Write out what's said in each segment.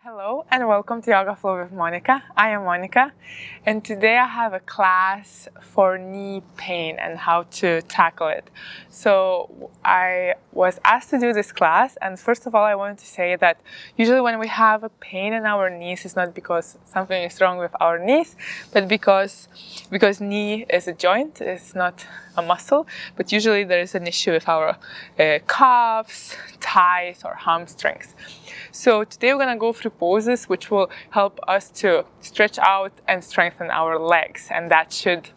Hello and welcome to Yoga Flow with Monica. I am Monica and today I have a class for knee pain and how to tackle it. So I was asked to do this class, and first of all I wanted to say that usually when we have a pain in our knees, it's not because something is wrong with our knees, but because knee is a joint, it's not a muscle, but usually there is an issue with our calves, thighs or hamstrings. So today we're going to go through poses which will help us to stretch out and strengthen our legs, and that should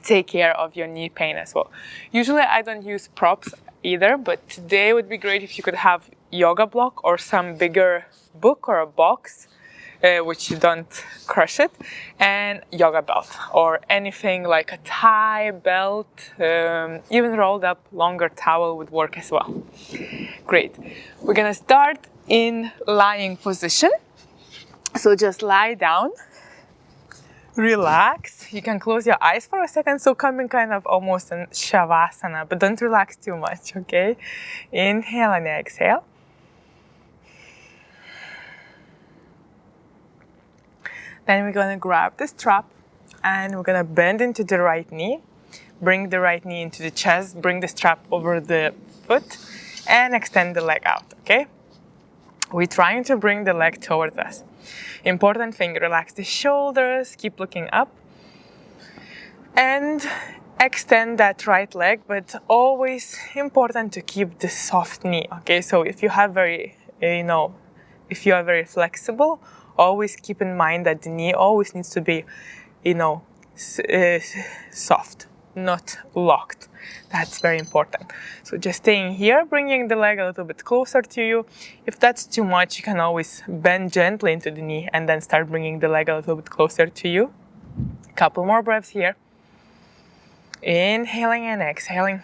take care of your knee pain as well. Usually I don't use props either, but today would be great if you could have yoga block or some bigger book or a box which you don't crush it, and yoga belt or anything like a tie, belt, even rolled up longer towel would work as well. Great. We're gonna start in lying position. So just lie down, relax. You can close your eyes for a second, so coming kind of almost in Savasana, but don't relax too much, okay? Inhale and exhale. Then we're gonna grab the strap and we're gonna bend into the right knee. Bring the right knee into the chest, bring the strap over the foot and extend the leg out, okay? We're trying to bring the leg towards us. Important thing, relax the shoulders, keep looking up and extend that right leg, but always important to keep the soft knee, okay? So if you have if you are very flexible, always keep in mind that the knee always needs to be, soft, not locked. That's very important. So just staying here, bringing the leg a little bit closer to you. If that's too much, you can always bend gently into the knee and then start bringing the leg a little bit closer to you. A couple more breaths here. Inhaling and exhaling.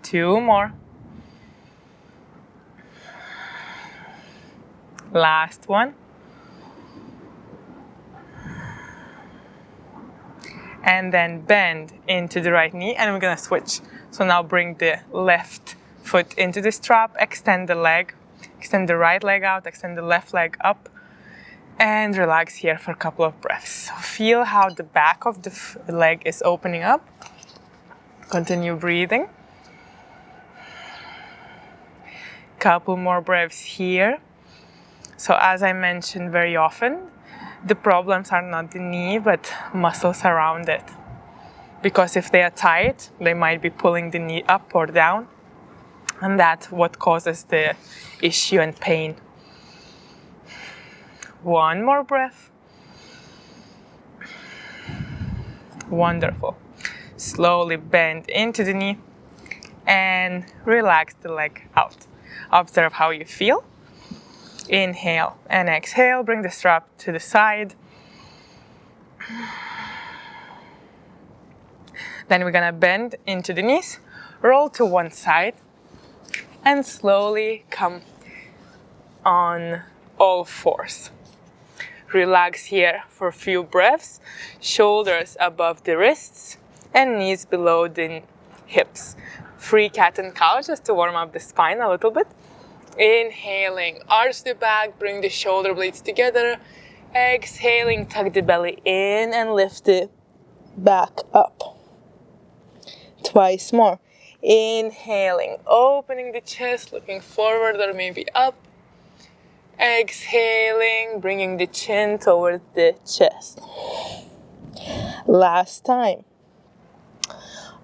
2 more. Last one. And then bend into the right knee, and we're gonna switch. So now bring the left foot into the strap, extend the leg, extend the right leg out, extend the left leg up, and relax here for a couple of breaths. So feel how the back of the leg is opening up. Continue breathing. Couple more breaths here. So as I mentioned very often, the problems are not the knee, but muscles around it. Because if they are tight, they might be pulling the knee up or down, and that's what causes the issue and pain. 1 more breath. Wonderful. Slowly bend into the knee and relax the leg out. Observe how you feel. Inhale and exhale, bring the strap to the side. Then we're gonna bend into the knees, roll to one side, and slowly come on all fours. Relax here for a few breaths, shoulders above the wrists and knees below the hips. Free cat and cow just to warm up the spine a little bit. Inhaling, arch the back, bring the shoulder blades together. Exhaling, tuck the belly in and lift it back up. Twice more. Inhaling, opening the chest, looking forward or maybe up. Exhaling, bringing the chin towards the chest. Last time.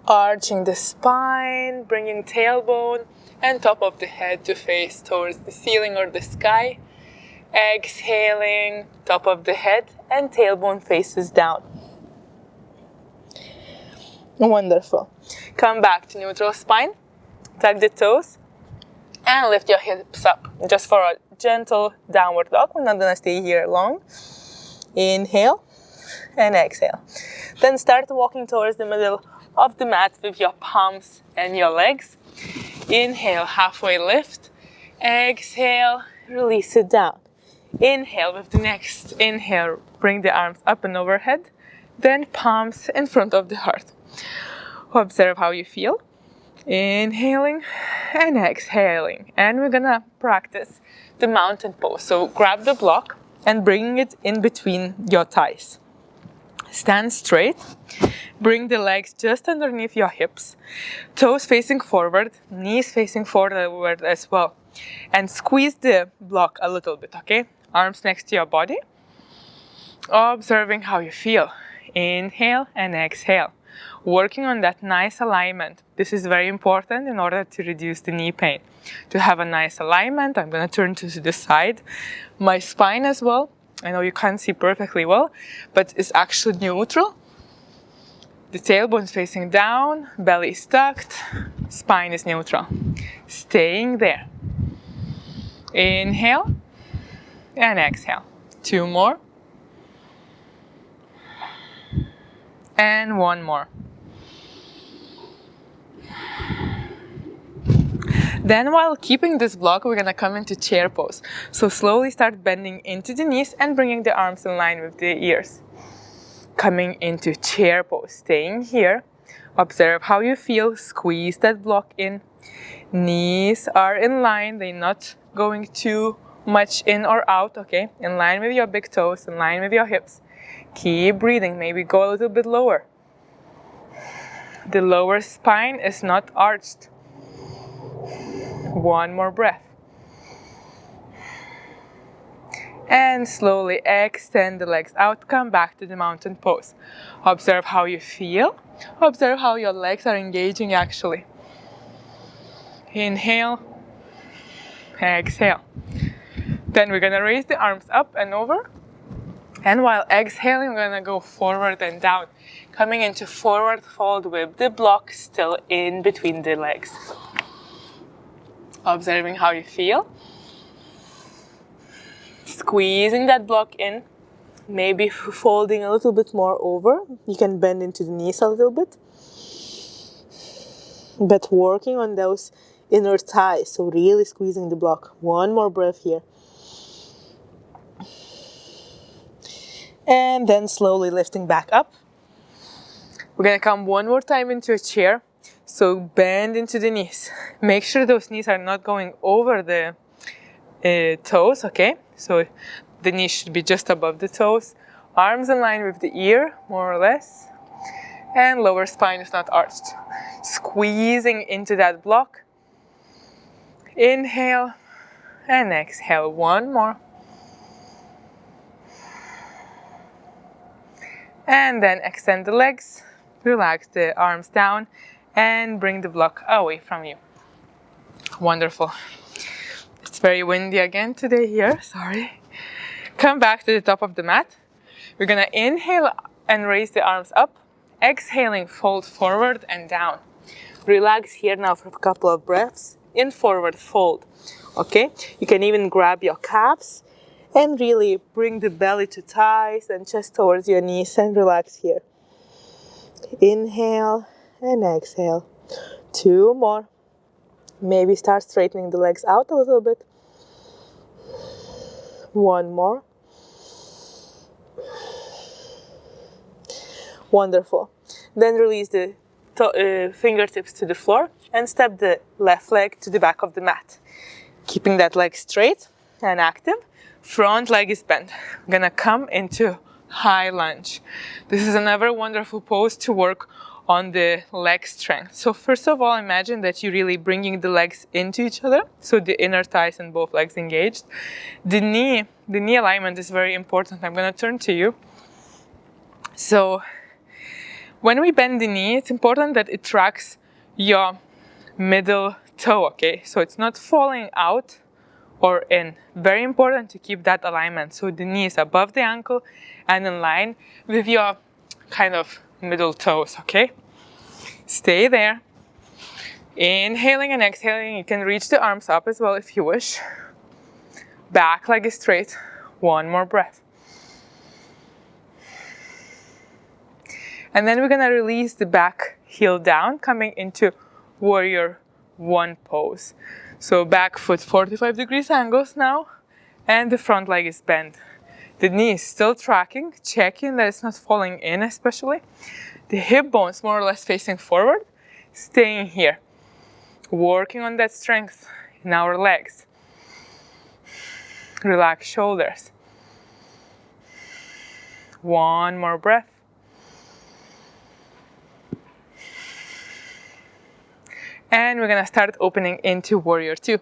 Arching the spine, bringing tailbone and top of the head to face towards the ceiling or the sky. Exhaling, top of the head and tailbone faces down. Wonderful. Come back to neutral spine, tuck the toes and lift your hips up just for a gentle downward dog. We're not gonna stay here long. Inhale and exhale. Then start walking towards the middle of the mat with your palms and your legs. Inhale, halfway lift. Exhale, release it down. Inhale with the next inhale, bring the arms up and overhead. Then palms in front of the heart. Observe how you feel. Inhaling and exhaling. And we're gonna practice the mountain pose. So grab the block and bring it in between your thighs. Stand straight. Bring the legs just underneath your hips. Toes facing forward, knees facing forward as well. And squeeze the block a little bit, okay? Arms next to your body. Observing how you feel. Inhale and exhale. Working on that nice alignment. This is very important in order to reduce the knee pain. To have a nice alignment, I'm going to turn to the side. My spine as well. I know you can't see perfectly well, but it's actually neutral. The tailbone's facing down, belly is tucked, spine is neutral. Staying there. Inhale and exhale. 2 more. And 1 more. Then while keeping this block, we're gonna come into chair pose. So slowly start bending into the knees and bringing the arms in line with the ears. Coming into chair pose, staying here. Observe how you feel, squeeze that block in. Knees are in line, they're not going too much in or out, okay? In line with your big toes, in line with your hips. Keep breathing, maybe go a little bit lower. The lower spine is not arched. 1 more breath. And slowly extend the legs out, come back to the mountain pose. Observe how you feel. Observe how your legs are engaging actually. Inhale, exhale. Then we're gonna raise the arms up and over. And while exhaling, we're gonna go forward and down. Coming into forward fold with the block still in between the legs. Observing how you feel. Squeezing that block in. Maybe folding a little bit more over. You can bend into the knees a little bit. But working on those inner thighs. So really squeezing the block. 1 more breath here. And then slowly lifting back up. We're gonna come 1 more time into a chair. So bend into the knees. Make sure those knees are not going over the toes, okay? So the knees should be just above the toes. Arms in line with the ear, more or less. And lower spine is not arched. Squeezing into that block. Inhale and exhale. 1 more. And then extend the legs. Relax the arms down. And bring the block away from you. Wonderful. It's very windy again today here, sorry. Come back to the top of the mat. We're gonna inhale and raise the arms up. Exhaling, fold forward and down. Relax here now for a couple of breaths. In forward fold, okay? You can even grab your calves and really bring the belly to thighs and chest towards your knees and relax here. Inhale and exhale. 2 more. Maybe start straightening the legs out a little bit. 1 more. Wonderful. Then release the fingertips to the floor and step the left leg to the back of the mat. Keeping that leg straight and active. Front leg is bent. I'm gonna come into high lunge. This is another wonderful pose to work on the leg strength. So first of all, imagine that you're really bringing the legs into each other. So the inner thighs and both legs engaged. The knee alignment is very important. I'm gonna turn to you. So when we bend the knee, it's important that it tracks your middle toe, okay? So it's not falling out or in. Very important to keep that alignment. So the knee is above the ankle and in line with your kind of middle toes, okay? Stay there. Inhaling and exhaling. You can reach the arms up as well if you wish. Back leg is straight. 1 more breath. And then we're gonna release the back heel down, coming into warrior 1 pose. So back foot 45 degrees angles now, and the front leg is bent. The knee is still tracking, checking that it's not falling in especially. The hip bones more or less facing forward, staying here. Working on that strength in our legs. Relax shoulders. One more breath. And we're gonna start opening into Warrior Two.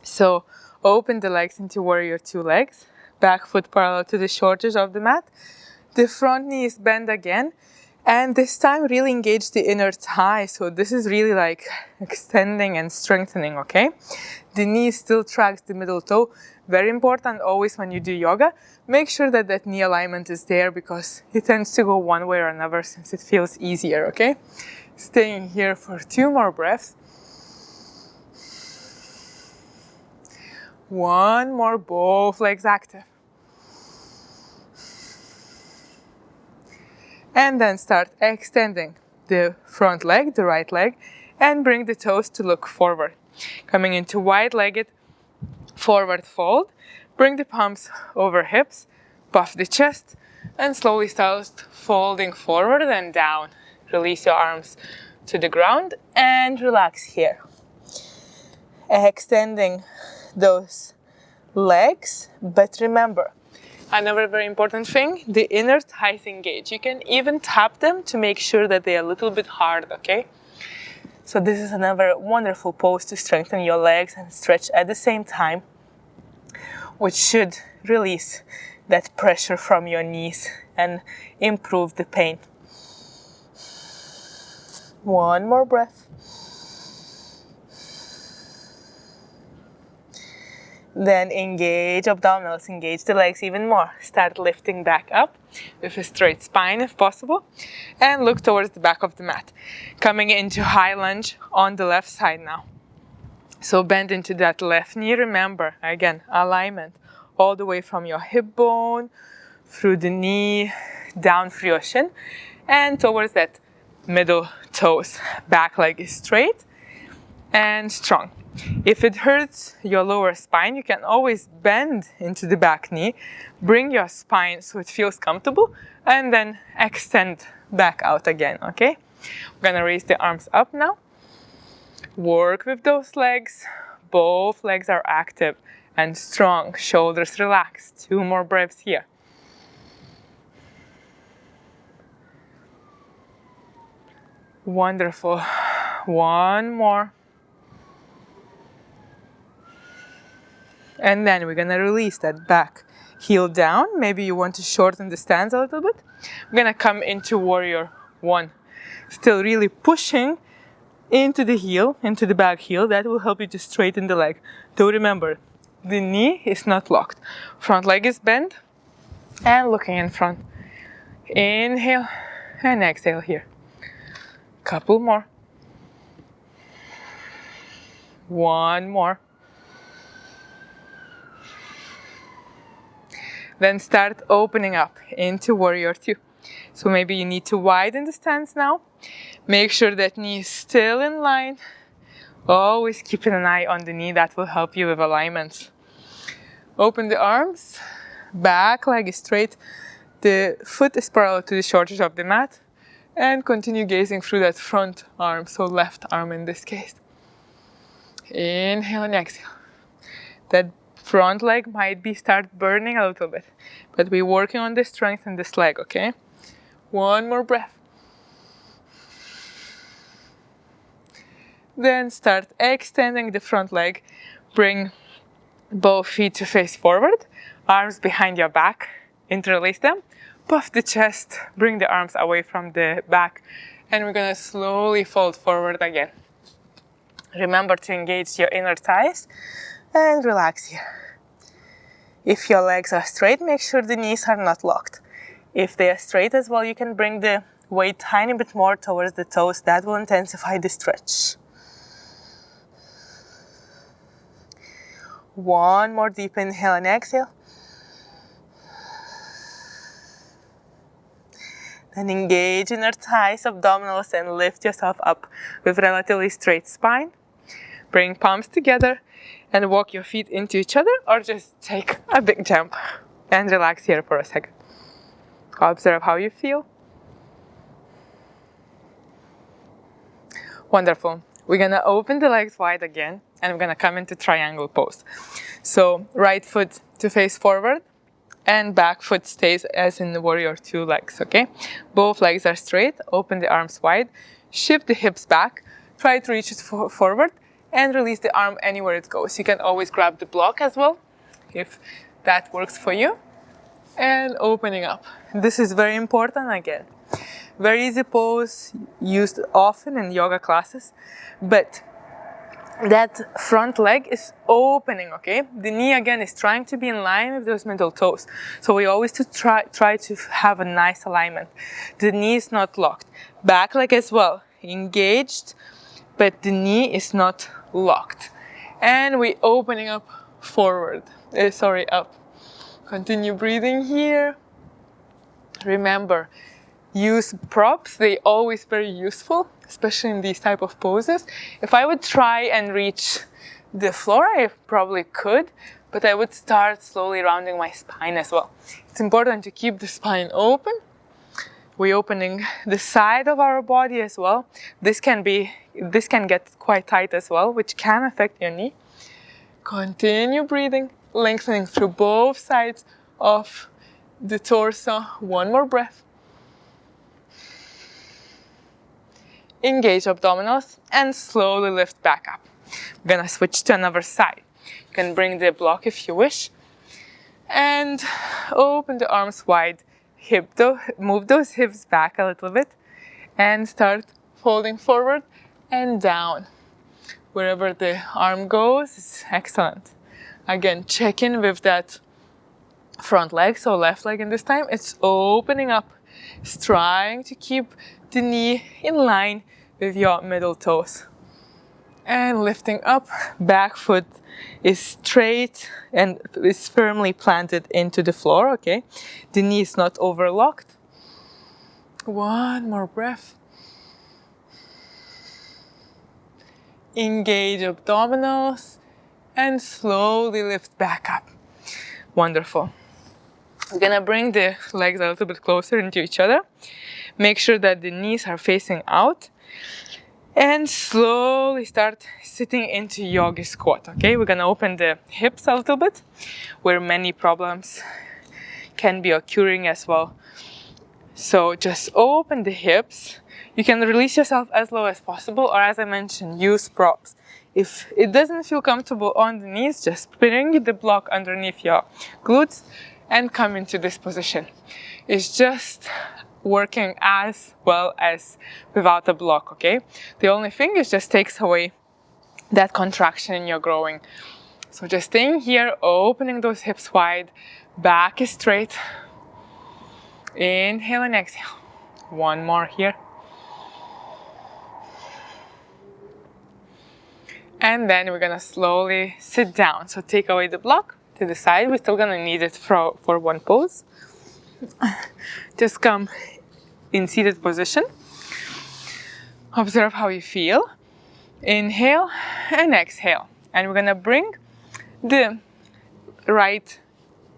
So open the legs into Warrior Two legs. Back foot parallel to the shoulders of the mat. The front knee is bent again. And this time really engage the inner thigh. So this is really like extending and strengthening, okay? The knee still tracks the middle toe. Very important always when you do yoga. Make sure that that knee alignment is there because it tends to go one way or another since it feels easier, okay? Staying here for 2 more breaths. 1 more, both legs active. And then start extending the front leg, the right leg, and bring the toes to look forward. Coming into wide-legged forward fold. Bring the palms over hips, puff the chest, and slowly start folding forward and down. Release your arms to the ground and relax here. Extending those legs, but remember, another very important thing, the inner thighs engage. You can even tap them to make sure that they are a little bit hard, okay? So this is another wonderful pose to strengthen your legs and stretch at the same time, which should release that pressure from your knees and improve the pain. 1 more breath. Then engage abdominals, engage the legs even more. Start lifting back up with a straight spine if possible. And look towards the back of the mat. Coming into high lunge on the left side now. So bend into that left knee. Remember, again, alignment all the way from your hip bone, through the knee, down through your shin, and towards that middle toes. Back leg is straight and strong. If it hurts your lower spine, you can always bend into the back knee, bring your spine so it feels comfortable, and then extend back out again, okay? We're gonna raise the arms up now. Work with those legs. Both legs are active and strong. Shoulders relaxed. 2 more breaths here. Wonderful. 1 more. And then we're gonna release that back heel down. Maybe you want to shorten the stance a little bit. We're gonna come into Warrior One. Still really pushing into the heel, into the back heel. That will help you to straighten the leg. Though remember, the knee is not locked. Front leg is bent and looking in front. Inhale and exhale here. Couple more. 1 more. Then start opening up into Warrior Two. So maybe you need to widen the stance now. Make sure that knee is still in line. Always keeping an eye on the knee. That will help you with alignments. Open the arms. Back leg is straight. The foot is parallel to the shoulders of the mat. And continue gazing through that front arm, so left arm in this case. Inhale and exhale. That front leg might start burning a little bit, but we're working on the strength in this leg, okay? 1 more breath. Then start extending the front leg. Bring both feet to face forward, arms behind your back, interlace them, puff the chest, bring the arms away from the back, and we're gonna slowly fold forward again. Remember to engage your inner thighs and relax here. If your legs are straight, make sure the knees are not locked. If they are straight as well, you can bring the weight tiny bit more towards the toes. That will intensify the stretch. 1 more deep inhale and exhale. Then engage inner thighs, abdominals, and lift yourself up with relatively straight spine. Bring palms together and walk your feet into each other, or just take a big jump and relax here for a second. Observe how you feel. Wonderful. We're gonna open the legs wide again, and we're gonna come into triangle pose. So right foot to face forward, and back foot stays as in the warrior two legs, okay? Both legs are straight, open the arms wide, shift the hips back, try to reach it forward, and release the arm anywhere it goes. You can always grab the block as well, if that works for you. And opening up. This is very important again. Very easy pose, used often in yoga classes, but that front leg is opening, okay? The knee again is trying to be in line with those middle toes. So we always try to have a nice alignment. The knee is not locked. Back leg as well, engaged, but the knee is not locked. And we opening up forward, up. Continue breathing here. Remember, use props, they always very useful, especially in these type of poses. If I would try and reach the floor, I probably could, but I would start slowly rounding my spine as well. It's important to keep the spine open. We're opening the side of our body as well. This can get quite tight as well, which can affect your knee. Continue breathing, lengthening through both sides of the torso. One more breath. Engage abdominals and slowly lift back up. We're gonna switch to another side. You can bring the block if you wish. And open the arms wide. Move those hips back a little bit. And start folding forward and down. Wherever the arm goes is excellent. Again, check in with that front leg, so left leg in this time. It's opening up. It's trying to keep the knee in line with your middle toes. And lifting up, back foot is straight and is firmly planted into the floor, okay? The knee is not overlocked. One more breath. Engage abdominals and slowly lift back up. Wonderful. We're gonna bring the legs a little bit closer into each other. Make sure that the knees are facing out. And slowly start sitting into yogi squat, okay? We're gonna open the hips a little bit, where many problems can be occurring as well. So just open the hips. You can release yourself as low as possible, or as I mentioned, use props. If it doesn't feel comfortable on the knees, just bring the block underneath your glutes and come into this position. It's just working as well as without a block, okay? The only thing is just takes away that contraction in your growing. So just staying here, opening those hips wide, back is straight. Inhale and exhale. One more here. And then we're gonna slowly sit down. So take away the block to the side. We're still gonna need it for one pose. Just come in seated position. Observe how you feel. Inhale and exhale. And we're gonna bring the right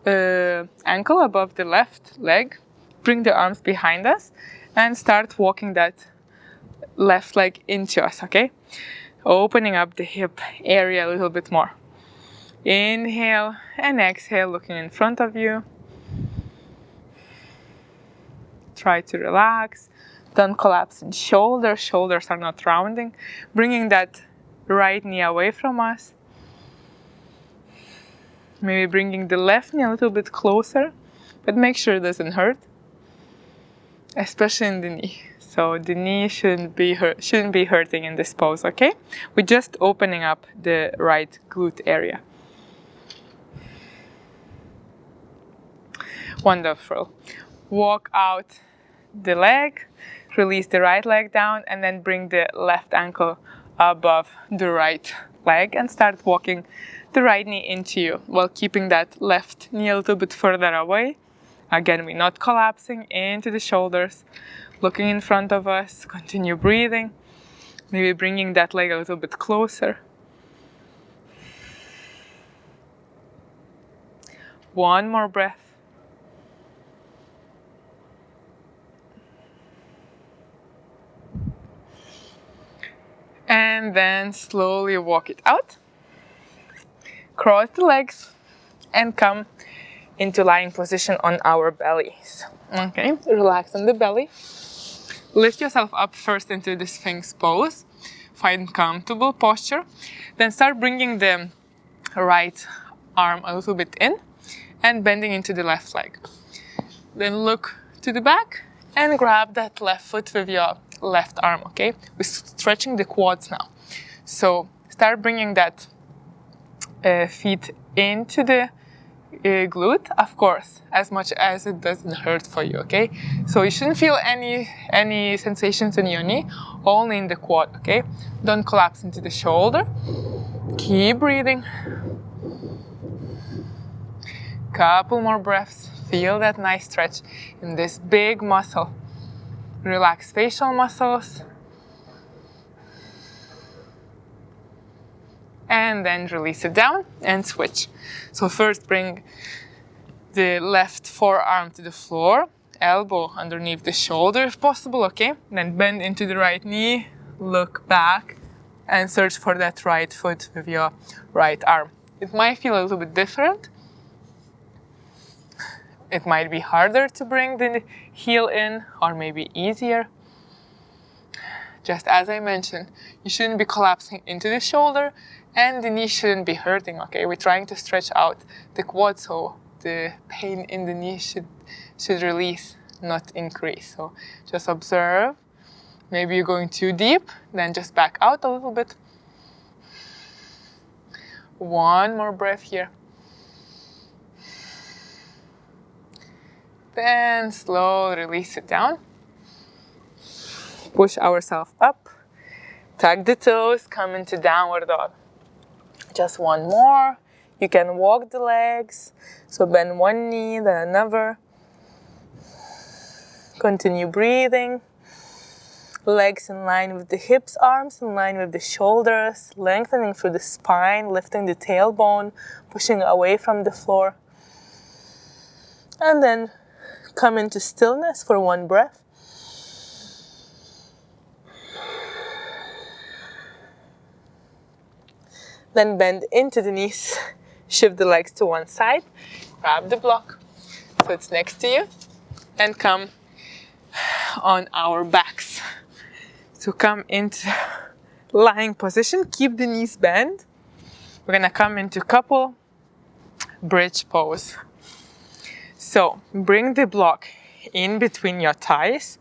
ankle above the left leg. Bring the arms behind us and start walking that left leg into us, okay? Opening up the hip area a little bit more. Inhale and exhale, looking in front of you. Try to relax. Don't collapse in shoulders. Shoulders are not rounding. Bringing that right knee away from us. Maybe bringing the left knee a little bit closer, but make sure it doesn't hurt, especially in the knee. So the knee shouldn't be hurting in this pose, okay? We're just opening up the right glute area. Wonderful. Walk out the leg, release the right leg down, and then bring the left ankle above the right leg and start walking the right knee into you while keeping that left knee a little bit further away. Again, we're not collapsing into the shoulders. Looking in front of us, continue breathing. Maybe bringing that leg a little bit closer. One more breath. And And then slowly walk it out. Cross the legs and come into lying position on our bellies. Okay, relax on the belly. Lift yourself up first into the Sphinx pose. Find comfortable posture. Then start bringing the right arm a little bit in and bending into the left leg. Then look to the back and grab that left foot with your left arm, okay? We're stretching the quads now. So start bringing that feet into the glute, of course, as much as it doesn't hurt for you, okay? So you shouldn't feel any sensations in your knee, only in the quad, okay? Don't collapse into the shoulder. Keep breathing. Couple more breaths. Feel that nice stretch in this big muscle. Relax facial muscles. And then release it down and switch. So first bring the left forearm to the floor, elbow underneath the shoulder if possible, okay? Then bend into the right knee, look back, and search for that right foot with your right arm. It might feel a little bit different. It might be harder to bring the heel in, or maybe easier. Just as I mentioned, you shouldn't be collapsing into the shoulder, and the knee shouldn't be hurting, okay? We're trying to stretch out the quad, so the pain in the knee should release, not increase. So just observe. Maybe you're going too deep, then just back out a little bit. One more breath here. Then slowly release it down. Push ourselves up. Tuck the toes, come into downward dog. Just one more. You can walk the legs. So bend one knee, then another. Continue breathing. Legs in line with the hips, arms in line with the shoulders, lengthening through the spine, lifting the tailbone, pushing away from the floor. And then come into stillness for one breath. Then bend into the knees, shift the legs to one side, grab the block so it's next to you, and come on our backs. So come into lying position, keep the knees bent. We're gonna come into couple bridge pose. So bring the block in between your thighs.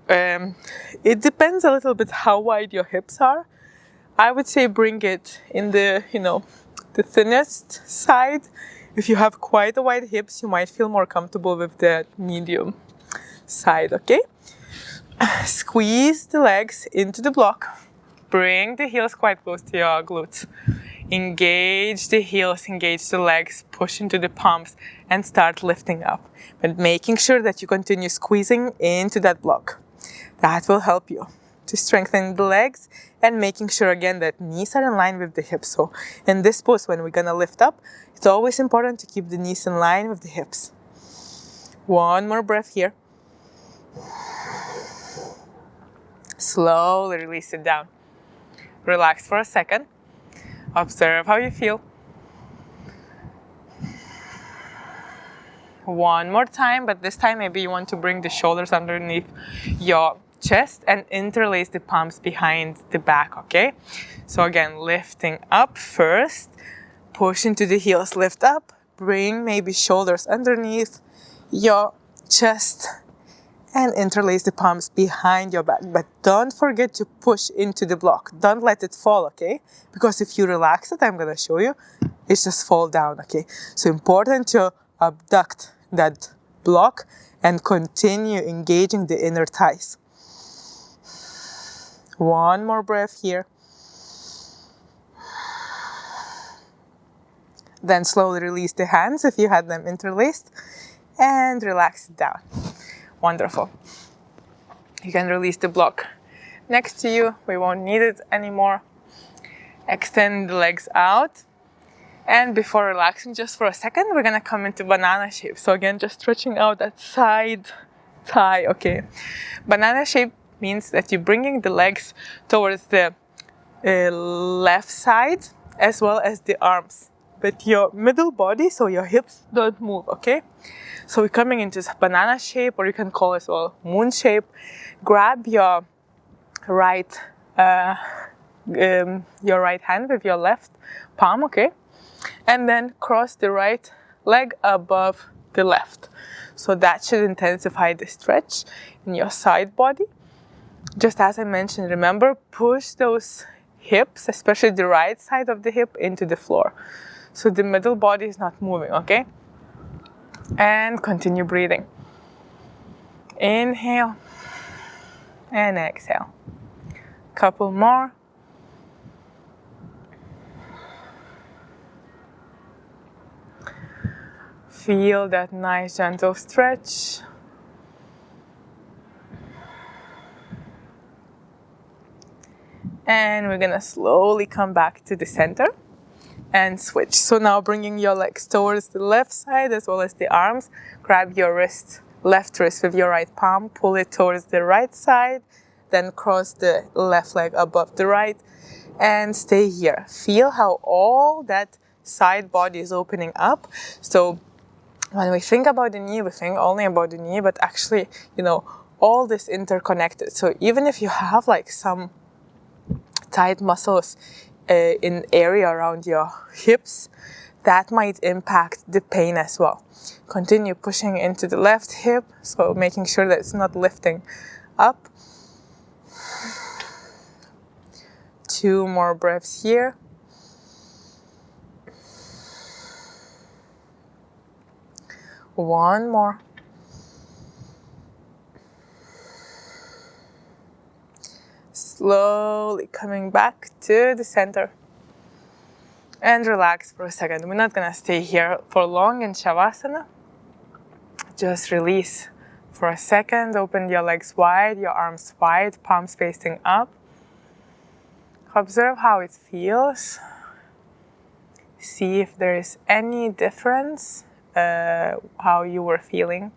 It depends a little bit how wide your hips are. I would say bring it in the, the thinnest side. If you have quite a wide hips, you might feel more comfortable with the medium side, okay? Squeeze the legs into the block. Bring the heels quite close to your glutes. Engage the heels, engage the legs, push into the palms and start lifting up. But making sure that you continue squeezing into that block. That will help you to strengthen the legs and making sure again that knees are in line with the hips. So in this pose, when we're gonna lift up, it's always important to keep the knees in line with the hips. One more breath here. Slowly release it down. Relax for a second. Observe how you feel. One more time, but this time maybe you want to bring the shoulders underneath your chest and interlace the palms behind the back, okay? So again, lifting up first, push into the heels, lift up, bring maybe shoulders underneath your chest and interlace the palms behind your back. But don't forget to push into the block. Don't let it fall, okay? Because if you relax it, I'm gonna show you, it's just fall down, okay? So important to abduct that block and continue engaging the inner thighs. One more breath here. Then slowly release the hands if you had them interlaced and relax it down. Wonderful. You can release the block next to you. We won't need it anymore. Extend the legs out. And before relaxing just for a second, we're gonna come into banana shape. So again, just stretching out that side thigh, okay? Banana shape means that you're bringing the legs towards the left side as well as the arms. But your middle body, so your hips don't move, okay? So we're coming into banana shape, or you can call it as well moon shape. Grab your right hand with your left palm, okay? And then cross the right leg above the left. So that should intensify the stretch in your side body. Just as I mentioned, remember, push those hips, especially the right side of the hip, into the floor. So the middle body is not moving, okay? And continue breathing. Inhale and exhale. Couple more. Feel that nice gentle stretch. And we're gonna slowly come back to the center and switch. So now bringing your legs towards the left side as well as the arms. Grab your wrist, left wrist with your right palm, pull it towards the right side, then cross the left leg above the right and stay here. Feel how all that side body is opening up. So when we think about the knee, we think only about the knee, but actually, all this interconnected. So even if you have like some tight muscles in area around your hips, that might impact the pain as well. Continue pushing into the left hip, so making sure that it's not lifting up. 2 more breaths here. One more. Slowly coming back to the center. And relax for a second. We're not gonna stay here for long in Savasana. Just release for a second. Open your legs wide, your arms wide, palms facing up. Observe how it feels. See if there is any difference, how you were feeling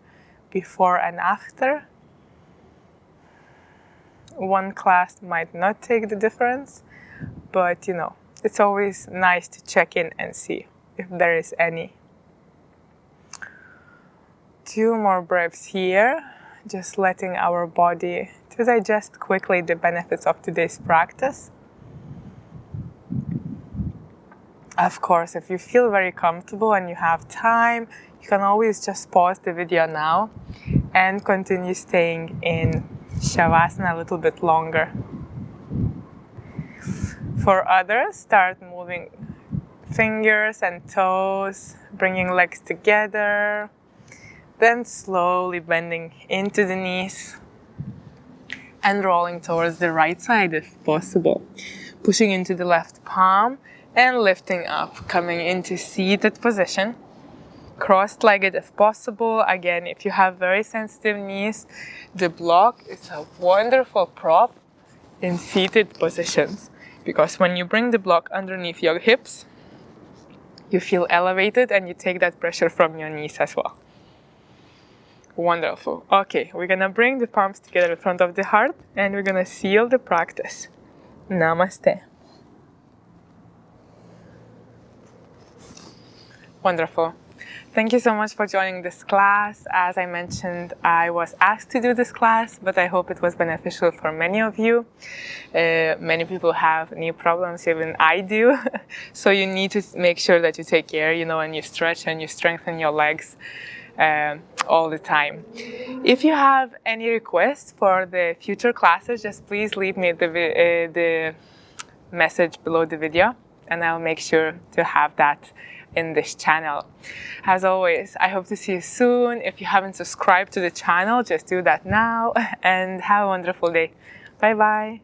before and after. One class might not take the difference, but it's always nice to check in and see if there is any. 2 more breaths here, just letting our body to digest quickly the benefits of today's practice. Of course, if you feel very comfortable and you have time, you can always just pause the video now and continue staying in Shavasana a little bit longer. For others, start moving fingers and toes, bringing legs together, then slowly bending into the knees and rolling towards the right side if possible. Pushing into the left palm and lifting up, coming into seated position. Cross-legged if possible. Again, if you have very sensitive knees, the block is a wonderful prop in seated positions, because when you bring the block underneath your hips, you feel elevated and you take that pressure from your knees as well. Wonderful. Okay, we're gonna bring the palms together in front of the heart and we're gonna seal the practice. Namaste. Wonderful. Thank you so much for joining this class. As I mentioned, I was asked to do this class, but I hope it was beneficial for many of you. Many people have knee problems, even I do. So you need to make sure that you take care, and you stretch and you strengthen your legs all the time. If you have any requests for the future classes, just please leave me the message below the video, and I'll make sure to have that in this channel. As always, I hope to see you soon. If you haven't subscribed to the channel, just do that now and have a wonderful day. Bye bye.